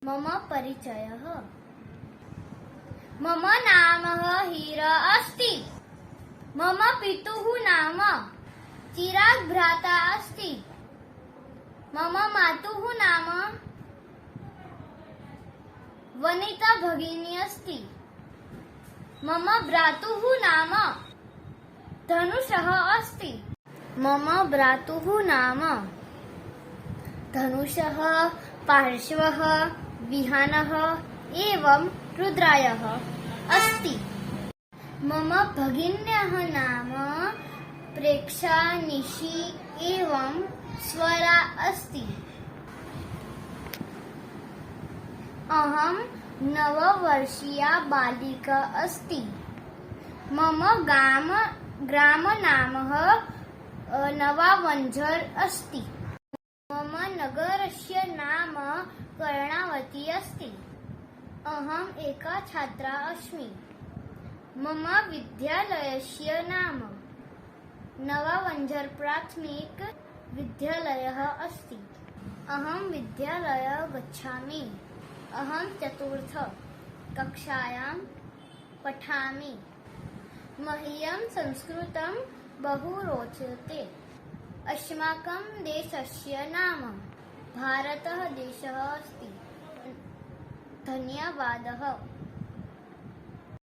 मम परिचयः। मम नाम हीरा अस्ति। मम पितुः नाम चिराग भ्राता अस्ति। मम मातुः नाम वनिता भगिनी अस्ति। मम भ्रातुः नाम धनुषः अस्ति। मम भ्रातुः नाम धनुषः, पार्श्वः, विहानः एवं रुद्रायः अस्ति। मम भगिन्याः नाम प्रेक्षा, निशि एवं स्वरा अस्ति। अहं 9 वर्षीया बालिका अस्ति। मम ग्राम नाम नवावंझर अस्ति। मम नगरस्य नाम कर्णावती अस्ति। अहम् एका छात्रा अस्मि। मम विद्यालयस्य नाम नवावंझर प्राथमिक विद्यालयः अस्ति। अहं विद्यालयं गच्छामि। अहं 4th कक्षायां पठामि। मह्यं संस्कृतं बहु रोचते। अस्माकं देशस्य नाम भारतः देशः अस्ति। धन्यवादः।